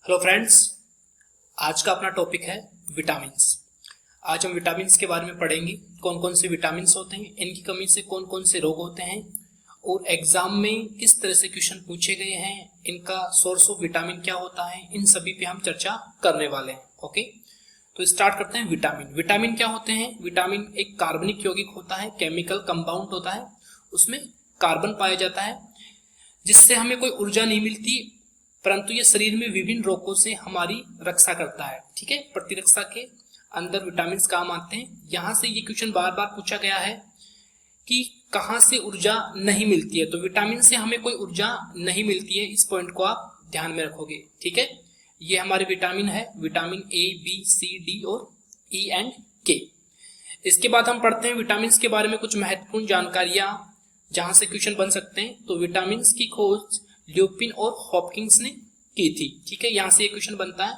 Hello friends, आज का अपना टॉपिक है विटामिन्स। आज हम विटामिन्स के बारे में पढ़ेंगे। कौन कौन से विटामिन्स होते हैं, इनकी कमी से कौन कौन से रोग होते हैं और एग्जाम में किस तरह से क्वेश्चन पूछे गए हैं, इनका सोर्स ऑफ विटामिन क्या होता है, इन सभी पे हम चर्चा करने वाले हैं। ओके, तो स्टार्ट करते हैं। विटामिन विटामिन क्या होते हैं? विटामिन एक कार्बनिक यौगिक होता है, केमिकल कंपाउंड होता है, उसमें कार्बन पाया जाता है, जिससे हमें कोई ऊर्जा नहीं मिलती, परंतु ये शरीर में विभिन्न रोगों से हमारी रक्षा करता है। ठीक है, प्रतिरक्षा के अंदर विटामिन काम आते हैं। यहां से ये क्वेश्चन बार बार पूछा गया है कि कहां से ऊर्जा नहीं मिलती है, तो विटामिन से हमें कोई ऊर्जा नहीं मिलती है। इस पॉइंट को आप ध्यान में रखोगे। ठीक है, ये हमारे विटामिन है, vitamin A, B, C, D और ई एंड के। इसके बाद हम पढ़ते हैं विटामिन के बारे में कुछ महत्वपूर्ण जानकारियां जहां से क्वेश्चन बन सकते हैं। तो विटामिन की खोज ल्यूपिन और हॉपकिंस ने की थी। ठीक है, यहां से ये क्वेश्चन बनता है।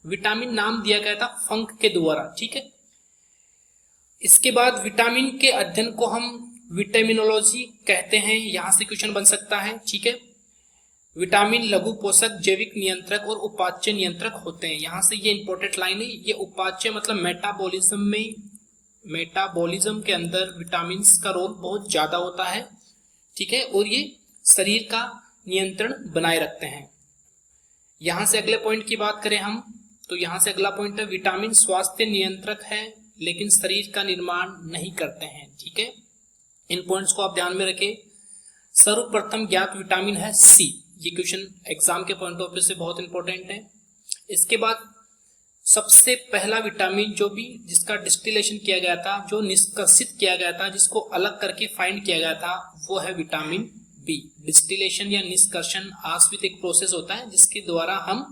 विटामिन नाम दिया गया था फंक के द्वारा। ठीक है, इसके बाद विटामिन के अध्ययन को हम विटामिनोलॉजी कहते हैं, यहां से क्वेश्चन बन सकता है। ठीक है, विटामिन लघु पोषक, जैविक नियंत्रक और उपाच्य नियंत्रक होते हैं। यहां से ये इंपॉर्टेंट लाइन है, ये उपाच्य मतलब मेटाबॉलिज्म के अंदर विटामिन का रोल बहुत ज्यादा होता है। ठीक है, और ये शरीर का नियंत्रण बनाए रखते हैं। यहां से अगले पॉइंट की बात करें हम, तो यहां से अगला पॉइंट है विटामिन स्वास्थ्य नियंत्रक है लेकिन शरीर का निर्माण नहीं करते हैं। ठीक है, इन पॉइंट्स को आप ध्यान में रखें। सर्वप्रथम ज्ञात विटामिन है सी। ये क्वेश्चन एग्जाम के पॉइंट ऑफ व्यू से बहुत इंपॉर्टेंट है। इसके बाद सबसे पहला विटामिन जो भी जिसका डिस्टिलेशन किया गया था, जो निष्कर्षित किया गया था, जिसको अलग करके फाइंड किया गया था, वो है विटामिन बी। डिस्टिलेशन या निष्कर्षण आश्रित एक प्रोसेस होता है जिसके द्वारा हम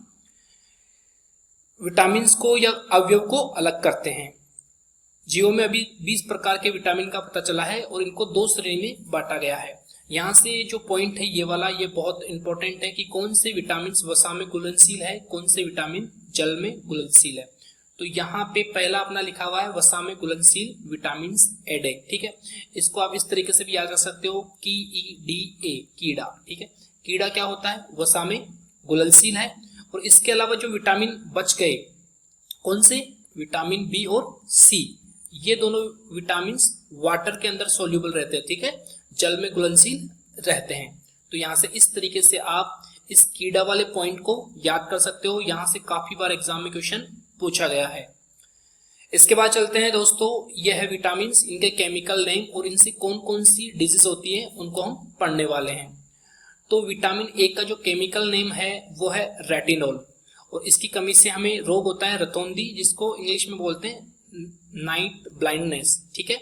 विटामिन को या अवयव को अलग करते हैं। जीवों में अभी 20 प्रकार के विटामिन का पता चला है और इनको 2 श्रेणी में बांटा गया है। यहां से जो पॉइंट है ये वाला, ये बहुत इंपॉर्टेंट है कि कौन से विटामिन वसा में घुलनशील है, कौन से विटामिन जल में घुलनशील है। तो यहाँ पे पहला अपना लिखा हुआ है वसा में घुलनशील विटामिन एडे। ठीक है, इसको आप इस तरीके से भी याद रख सकते हो, KEDA, कीड़ा। ठीक है, कीड़ा क्या होता है? वसा में घुलनशील है। और इसके अलावा जो विटामिन बच गए, कौन से? विटामिन बी और सी। ये दोनों विटामिन वाटर के अंदर सोल्यूबल रहते हैं। ठीक है, जल में घुलनशील रहते हैं। तो यहाँ से इस तरीके से आप इस कीड़ा वाले पॉइंट को याद कर सकते हो। यहां से काफी बार एग्जाम में क्वेश्चन पूछा गया है। इसके बाद चलते हैं दोस्तों, यह है विटामिन, इनके केमिकल नेम और इनसे कौन कौन सी डिजीज होती है उनको हम पढ़ने वाले हैं। तो विटामिन ए का जो केमिकल नेम है वो है रेटिनॉल, और इसकी कमी से हमें रोग होता है रतौंधी, जिसको इंग्लिश में बोलते हैं नाइट ब्लाइंडनेस। ठीक है,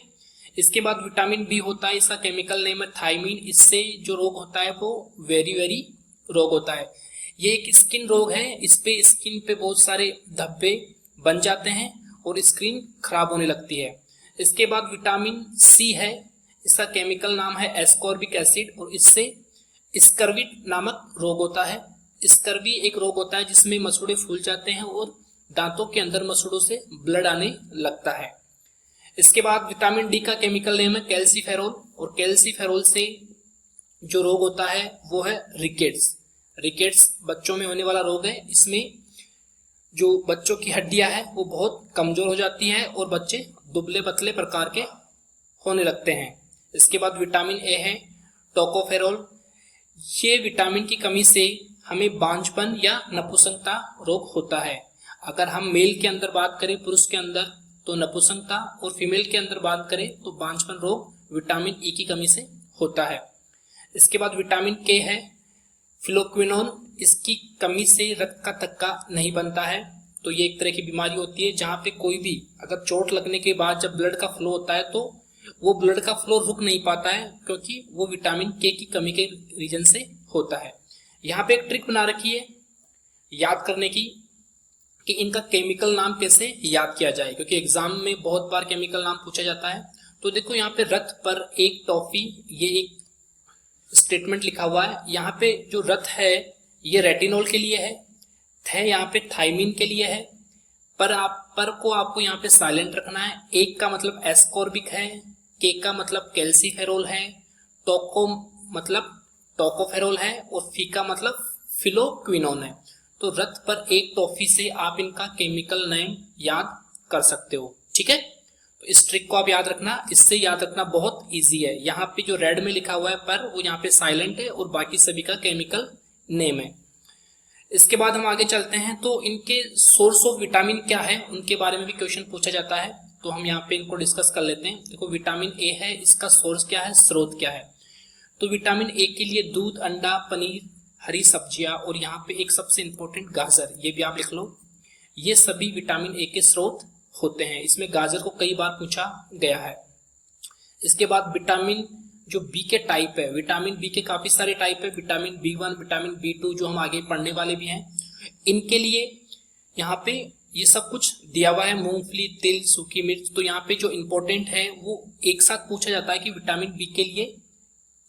इसके बाद विटामिन बी होता है, इसका केमिकल नेम है थायमीन। इससे जो रोग होता है वो वेरी रोग होता है। ये एक स्किन रोग है, इस पे स्किन पे बहुत सारे धब्बे बन जाते हैं और स्किन खराब होने लगती है। इसके बाद विटामिन सी है, इसका केमिकल नाम है एस्कॉर्बिक एसिड, और इससे स्कर्वी नामक रोग होता है। स्कर्वी एक रोग होता है जिसमें मसूड़े फूल जाते हैं और दांतों के अंदर मसूड़ों से ब्लड आने लगता है। इसके बाद विटामिन डी का केमिकल नेम है कैल्सीफेरोल, और कैल्सीफेरोल से जो रोग होता है वो है रिकेट्स। रिकेट्स बच्चों में होने वाला रोग है। इसमें जो बच्चों की हड्डियां हैं वो बहुत कमजोर हो जाती हैं और बच्चे दुबले पतले प्रकार के होने लगते हैं। इसके बाद विटामिन ए है टोकोफेरोल। ये विटामिन की कमी से हमें बांझपन या नपुंसकता रोग होता है। अगर हम मेल के अंदर बात करें, पुरुष के अंदर, तो नपुंसकता, और फीमेल के अंदर बात करें तो बांझपन रोग विटामिन ई की कमी से होता है। इसके बाद विटामिन के है फ्लोक्विनोन। इसकी कमी से रक्त का थक्का नहीं बनता है। तो ये एक तरह की बीमारी होती है जहां पे कोई भी अगर चोट लगने के बाद जब ब्लड का फ्लो होता है तो वो ब्लड का फ्लो रुक नहीं पाता है, क्योंकि वो विटामिन के की कमी के रीजन से होता है। यहाँ पे एक ट्रिक बना रखी है याद करने की कि इनका केमिकल नाम कैसे याद किया जाए, क्योंकि एग्जाम में बहुत बार केमिकल नाम पूछा जाता है। तो देखो यहाँ पे रथ पर एक टॉफी, ये एक स्टेटमेंट लिखा हुआ है। यहाँ पे जो रथ है ये रेटिनॉल के लिए है, थे यहाँ पे थायमीन के लिए है, पर को आपको यहाँ पे साइलेंट रखना है। एक का मतलब एस्कॉर्बिक है, के का मतलब कैल्सीफेरोल है, टोको मतलब टोकोफेरोल है, और फी का मतलब फिलोक्विनोन है। तो रथ पर एक टॉफी से आप इनका केमिकल नेम याद कर सकते हो। ठीक है, तो इस ट्रिक को आप याद रखना, इससे याद रखना बहुत इजी है। यहाँ पे जो रेड में लिखा हुआ है पर, वो यहाँ पे साइलेंट है और बाकी सभी का केमिकल नेम है। इसके बाद हम आगे चलते हैं, तो इनके सोर्स ऑफ विटामिन क्या है उनके बारे में भी क्वेश्चन पूछा जाता है, तो हम यहाँ पे इनको डिस्कस कर लेते हैं। देखो विटामिन ए है, इसका सोर्स क्या है, स्रोत क्या है। तो विटामिन ए के लिए दूध, अंडा, पनीर, हरी सब्जियां और यहाँ पे एक सबसे इंपॉर्टेंट गाजर, ये भी आप लिख लो, ये सभी विटामिन ए के स्रोत होते हैं। इसमें गाजर को कई बार पूछा गया है। इसके बाद विटामिन जो बी के टाइप है, विटामिन बी के काफी सारे टाइप है, विटामिन बी1, विटामिन बी2 जो हम आगे पढ़ने वाले भी हैं। इनके लिए यहाँ पे ये सब कुछ दिया हुआ है, मूंगफली, तिल, सूखी मिर्च। तो यहाँ पे जो इंपॉर्टेंट है वो एक साथ पूछा जाता है कि विटामिन बी के लिए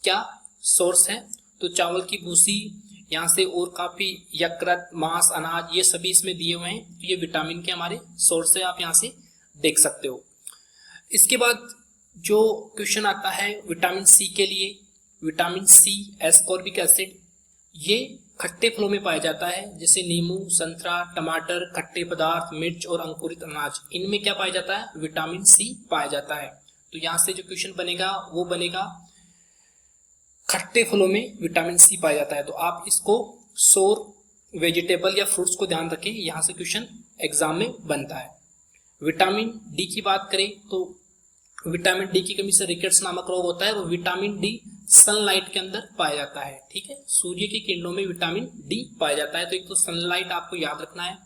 क्या सोर्स है। तो चावल की भूसी यहाँ से, और काफी यकृत, मांस, अनाज, ये सभी इसमें दिए हुए हैं। तो ये विटामिन के हमारे सोर्स है, आप यहाँ से देख सकते हो। इसके बाद जो क्वेश्चन आता है विटामिन सी के लिए, विटामिन सी एस्कॉर्बिक एसिड, ये खट्टे फलों में पाया जाता है, जैसे नींबू, संतरा, टमाटर, खट्टे पदार्थ, मिर्च और अंकुरित अनाज, इनमें क्या पाया जाता है, विटामिन सी पाया जाता है। तो यहाँ से जो क्वेश्चन बनेगा वो बनेगा खट्टे फलों में विटामिन सी पाया जाता है। तो आप इसको सोर वेजिटेबल या फ्रूट्स को ध्यान रखें, यहां से क्वेश्चन एग्जाम में बनता है। विटामिन डी की बात करें तो विटामिन डी की कमी से रिकेट्स नामक रोग होता है, और विटामिन डी सनलाइट के अंदर पाया जाता है। ठीक है, सूर्य की किरणों में विटामिन डी पाया जाता है। तो एक तो सनलाइट आपको याद रखना है,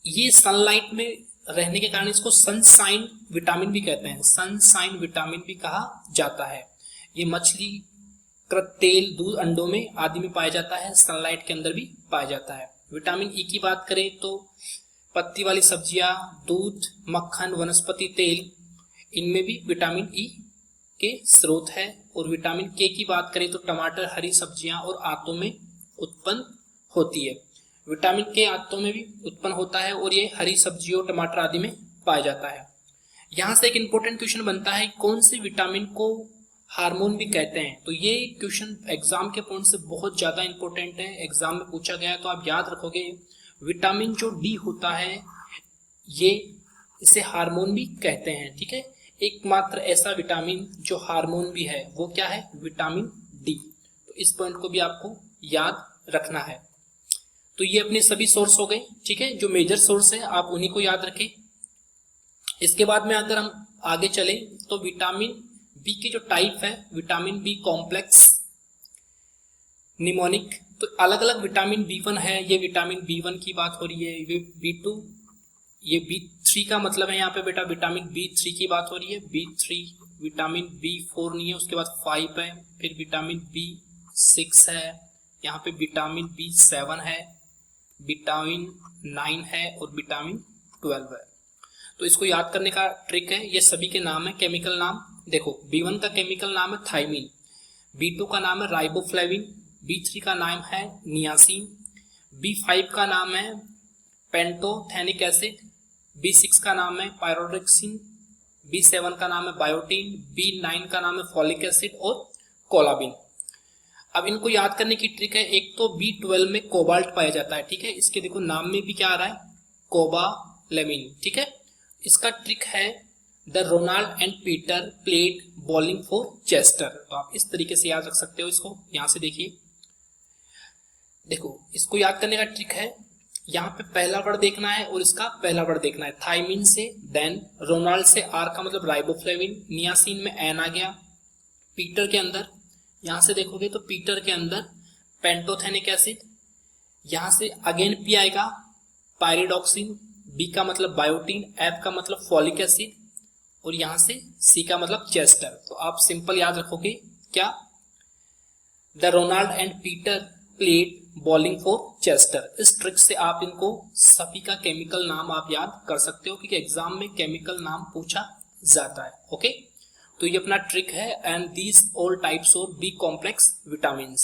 ये सनलाइट में रहने के कारण इसको सनसाइन विटामिन भी कहते हैं, सनसाइन विटामिन भी कहा जाता है। ये मछली, कृत, तेल, दूध, अंडों में आदि में पाया जाता है, सनलाइट के अंदर भी पाया जाता है। विटामिन ई की बात करें तो पत्ती वाली सब्जियां, दूध, मक्खन, वनस्पति तेल, इनमें भी विटामिन ई के स्रोत है। और विटामिन के की बात करें तो टमाटर, हरी सब्जियां और आंतों में उत्पन्न होती है। विटामिन के आंतों में भी उत्पन्न होता है और ये हरी सब्जियों, टमाटर आदि में पाया जाता है। यहां से एक इंपॉर्टेंट क्वेश्चन बनता है, कौन से विटामिन को हार्मोन भी कहते हैं। तो ये क्वेश्चन एग्जाम के पॉइंट से बहुत ज्यादा इंपॉर्टेंट है, एग्जाम में पूछा गया है, तो आप याद रखोगे। विटामिन जो डी होता है, ये इसे हार्मोन भी कहते हैं। ठीक है, एकमात्र ऐसा विटामिन जो हार्मोन भी है वो क्या है, विटामिन डी। तो इस पॉइंट को भी आपको याद रखना है। तो ये अपने सभी सोर्स हो गए। ठीक है, जो मेजर सोर्स है आप उन्हीं को याद रखें। इसके बाद में अगर हम आगे चले तो विटामिन बी के जो टाइप है, विटामिन बी कॉम्प्लेक्स, निमोनिक, तो अलग अलग विटामिन बी1 है, ये विटामिन बी1 की बात हो रही है, ये बी2, ये बी3 का मतलब है यहाँ पे बेटा विटामिन बी3 की बात हो रही है, बी3, विटामिन बी4 नहीं है, उसके बाद 5 है, फिर विटामिन बी6 है, यहाँ पे विटामिन बी7 है, विटामिन 9 है और विटामिन 12 है। तो इसको याद करने का ट्रिक है, ये सभी के नाम है, केमिकल नाम। देखो बी1 का केमिकल नाम है थायमिन, बी2 का नाम है राइबोफ्लेविन, बी3 का नाम है नियासिन, बी5 का नाम है पेंटोथेनिक एसिड, बी6 का नाम है पायरोडिक्सिन, बी7 का नाम है बायोटीन, बी9 का नाम है फॉलिक एसिड और कोलाबिन। अब इनको याद करने की ट्रिक है, एक तो बी12 में कोबाल्ट पाया जाता है। ठीक है, इसके देखो नाम में भी क्या आ रहा है, कोबालेमिन। ठीक है, इसका ट्रिक है the Ronald and Peter played bowling for Chester. तो आप इस तरीके से याद रख सकते हो इसको, यहां से देखिए, देखो इसको याद करने का ट्रिक है, यहाँ पे पहला वर्ड देखना है और इसका पहला वर्ड देखना है, थायमिन से, देन रोनाल्ड से, आर का मतलब राइबोफ्लेविन, नियासिन में एन आ गया, पीटर के अंदर, यहां से देखोगे तो पीटर के अंदर पेंटोथेनिक एसिड, यहां से अगेन पी आएगा, पायरिडॉक्सिन, बी का मतलब बायोटीन, एफ का मतलब फॉलिक एसिड और यहां से सी का मतलब चेस्टर। तो आप सिंपल याद रखोगे क्या, the Ronald and Peter played bowling for Chester. इस ट्रिक से आप इनको सभी का केमिकल नाम आप याद कर सकते हो, क्योंकि एग्जाम में केमिकल नाम पूछा जाता है। ओके, तो ये अपना ट्रिक है, and these all types of B complex vitamin.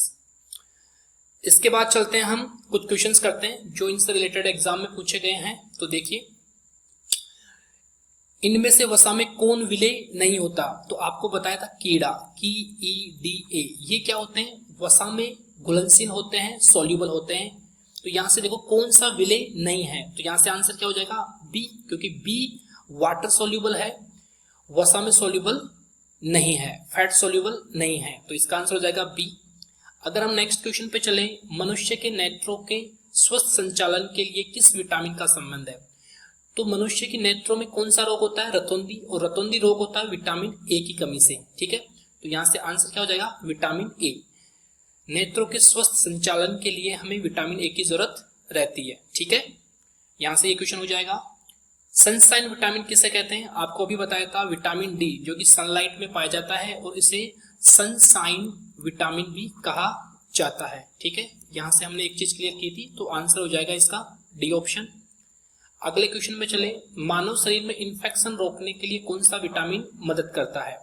इसके बाद चलते हैं, हम कुछ क्वेश्चंस करते हैं जो इनसे रिलेटेड एग्जाम में पूछे गए हैं। तो देखिए, इनमें से वसा में कौन विलेय नहीं होता। तो आपको बताया था कीड़ा, KEDA, ये क्या होते हैं, वसा में घुलनशील होते हैं, सॉल्यूबल होते हैं। तो यहां से देखो कौन सा विलेय नहीं है, तो यहां से आंसर क्या हो जाएगा बी, क्योंकि बी वाटर सोल्यूबल है, वसा में सोल्यूबल नहीं है, फैट सोल्यूबल नहीं है, तो इसका आंसर हो जाएगा बी। अगर हम नेक्स्ट क्वेश्चन पे चले, मनुष्य के नेत्रों के स्वस्थ संचालन के लिए किस विटामिन का संबंध है? तो मनुष्य की नेत्रों में कौन सा रोग होता है? रतौंधी, और रतौंधी रोग होता है विटामिन ए की कमी से, ठीक है। तो यहां से आंसर क्या हो जाएगा विटामिन ए। नेत्रों के स्वस्थ संचालन के लिए हमें विटामिन ए की जरूरत रहती है, ठीक है। यहां से ये क्वेश्चन हो जाएगा। सनशाइन विटामिन किसे कहते हैं? आपको अभी बताया था विटामिन डी, जो कि सनलाइट में पाया जाता है और इसे सनशाइन विटामिन भी कहा जाता है, ठीक है। यहां से हमने एक चीज क्लियर की थी, तो आंसर हो जाएगा इसका डी ऑप्शन। अगले क्वेश्चन में चले, मानव शरीर में इन्फेक्शन रोकने के लिए कौन सा विटामिन मदद करता है?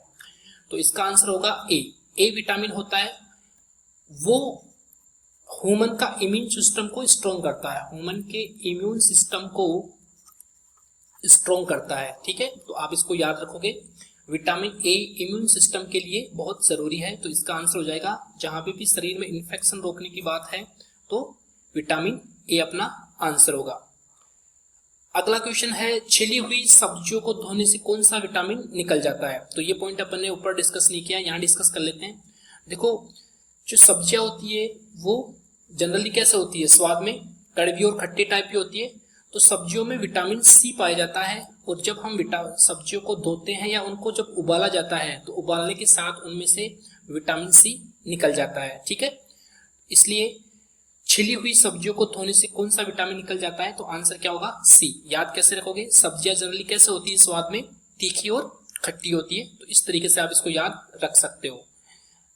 तो इसका आंसर होगा ए। ए विटामिन होता है वो ह्यूमन का इम्यून सिस्टम को स्ट्रॉन्ग करता है, ह्यूमन के इम्यून सिस्टम को स्ट्रॉन्ग करता है, ठीक है। तो आप इसको याद रखोगे, विटामिन ए इम्यून सिस्टम के लिए बहुत जरूरी है, तो इसका आंसर हो जाएगा, जहां पे भी शरीर में इन्फेक्शन रोकने की बात है तो विटामिन ए अपना आंसर होगा। अगला क्वेश्चन है, छिली हुई सब्जियों को धोने से कौन सा विटामिन निकल जाता है? तो ये पॉइंट अपन ने ऊपर डिस्कस नहीं किया, यहाँ डिस्कस कर लेते हैं। देखो, जो सब्जियां होती है वो जनरली कैसे होती है, स्वाद में कड़वी और खट्टी टाइप की होती है, तो सब्जियों में विटामिन सी पाया जाता है, और जब हम सब्जियों को धोते हैं या उनको जब उबाला जाता है तो उबालने के साथ उनमें से विटामिन सी निकल जाता है, ठीक है। इसलिए छिली हुई सब्जियों को धोने से कौन सा विटामिन निकल जाता है? तो आंसर क्या होगा सी। याद कैसे रखोगे, सब्जियां जनरली कैसे होती है, स्वाद में तीखी और खट्टी होती है, तो इस तरीके से आप इसको याद रख सकते हो।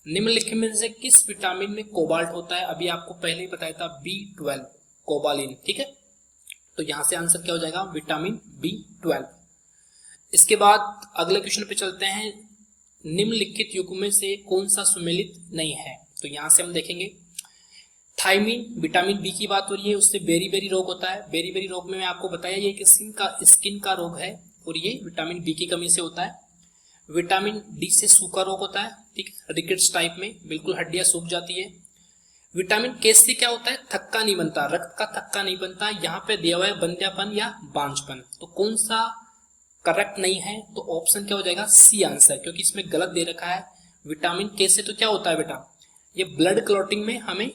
निम्नलिखित में से किस विटामिन में कोबाल्ट होता है? अभी आपको पहले ही बताया था B12 कोबालिन, ठीक है। तो यहां से आंसर क्या हो जाएगा विटामिन B12। इसके बाद अगले क्वेश्चन पे चलते हैं, निम्नलिखित युग्म से कौन सा सुमेलित नहीं है? तो यहां से हम देखेंगे, थायमीन विटामिन बी की बात हो रही है, उससे बेरी रोग होता है। बेरी रोग में मैं आपको बताया ये कि स्किन का रोग है और ये विटामिन बी की कमी से होता है। विटामिन डी से सूखा रोग होता है, ठीक, रिकेट्स टाइप में बिल्कुल हड्डियां सूख जाती है। विटामिन के से क्या होता है, थक्का नहीं बनता, रक्त का थक्का नहीं बनता। यहाँ पे दिया हुआ है बंध्यापन या बांझपन, तो कौन सा करेक्ट नहीं है? तो ऑप्शन क्या हो जाएगा सी आंसर, क्योंकि इसमें गलत दे रखा है। विटामिन के से तो क्या होता है बेटा, ये ब्लड क्लॉटिंग में हमें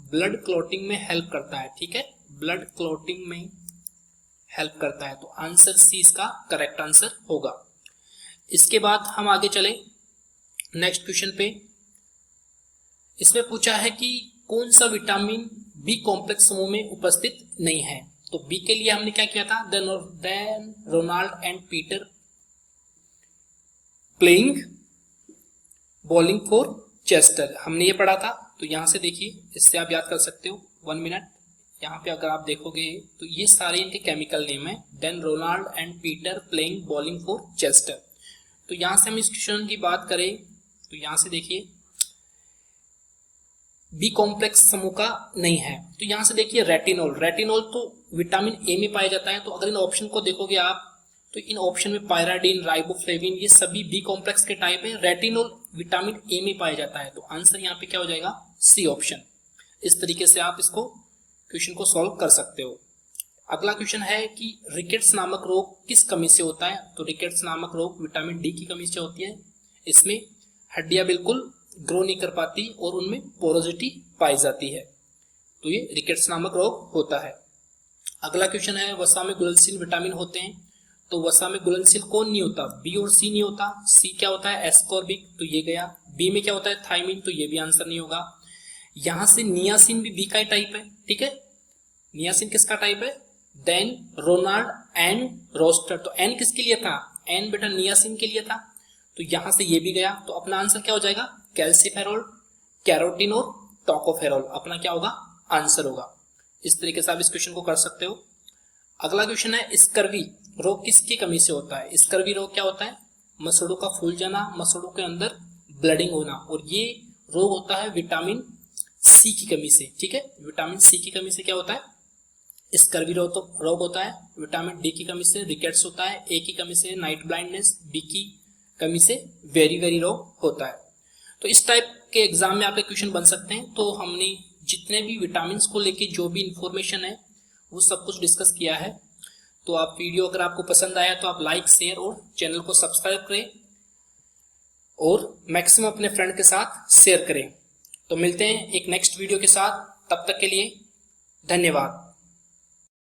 हेल्प करता है, ठीक है, ब्लड क्लॉटिंग में हेल्प करता है, तो आंसर सी इसका करेक्ट आंसर होगा। इसके बाद हम आगे चले नेक्स्ट क्वेश्चन पे। इसमें पूछा है कि कौन सा विटामिन बी कॉम्प्लेक्स समूह में उपस्थित नहीं है? तो बी के लिए हमने क्या किया था, then Ronald and Peter playing bowling for Chester, हमने ये पढ़ा था। तो यहां से देखिए, इससे आप याद कर सकते हो, 1 मिनट। यहाँ पे अगर आप देखोगे तो ये सारे इनके केमिकल नेम है, then Ronald and Peter playing bowling for Chester. तो यहां से हम इस क्वेश्चन की बात करें तो यहां से देखिए बी कॉम्प्लेक्स समूह का नहीं है, तो यहां से देखिए रेटिनॉल तो विटामिन ए में पाया जाता है। तो अगर इन ऑप्शन को देखोगे आप तो इन ऑप्शन में पायराडीन, राइबोफ्लेविन, ये सभी बी कॉम्प्लेक्स के टाइप है। रेटिनॉल विटामिन ए में पाया जाता है, तो आंसर यहाँ पे क्या हो जाएगा सी ऑप्शन। इस तरीके से आप इसको क्वेश्चन को सॉल्व कर सकते हो। अगला क्वेश्चन है कि रिकेट्स नामक रोग किस कमी से होता है? तो रिकेट्स नामक रोग विटामिन डी की कमी से होती है। इसमें हड्डियां बिल्कुल ग्रो नहीं कर पाती और उनमें पोरोसिटी पाई जाती है, तो ये रिकेट्स नामक रोग होता है। अगला क्वेश्चन है, वसा में घुलनशील विटामिन होते हैं, तो वसा में घुलनशील कौन नहीं होता? बी और सी नहीं होता। सी क्या होता है एस्कॉर्बिक, तो ये गया। बी में क्या होता है थायमीन, तो ये भी आंसर नहीं होगा। यहां से नियासिन भी बी का टाइप है, ठीक है, नियासिन किसका टाइप है, देन रोनाल्ड एंड रोस्टर, तो एन किसके लिए था, एन बेटा नियासिन के लिए था, तो यहां से ये भी गया। तो अपना आंसर क्या हो जाएगा कैल्सीफेरॉल, कैरोटीन और टोकोफेरॉल अपना क्या होगा आंसर होगा। इस तरीके से आप इस क्वेश्चन को कर सकते हो। अगला क्वेश्चन है, स्कर्वी रोग किसकी कमी से होता है? स्कर्वी रोग क्या होता है, मसड़ों का फूल जाना, मसड़ों के अंदर ब्लडिंग होना, और ये रोग होता है विटामिन सी की कमी से, ठीक है, विटामिन सी की कमी से क्या होता है स्कर्वी रोग होता है। विटामिन डी की कमी से रिकेट्स होता है, ए की कमी से नाइट ब्लाइंडनेस, बी की कमी से वेरी रोग होता है। तो इस टाइप के एग्जाम में आपके क्वेश्चन बन सकते हैं। तो हमने जितने भी विटामिन को लेके जो भी इंफॉर्मेशन है वो सब कुछ डिस्कस किया है। तो आप वीडियो अगर आपको पसंद आया तो आप लाइक, शेयर और चैनल को सब्सक्राइब करें और मैक्सिमम अपने फ्रेंड के साथ शेयर करें। तो मिलते हैं एक नेक्स्ट वीडियो के साथ, तब तक के लिए धन्यवाद।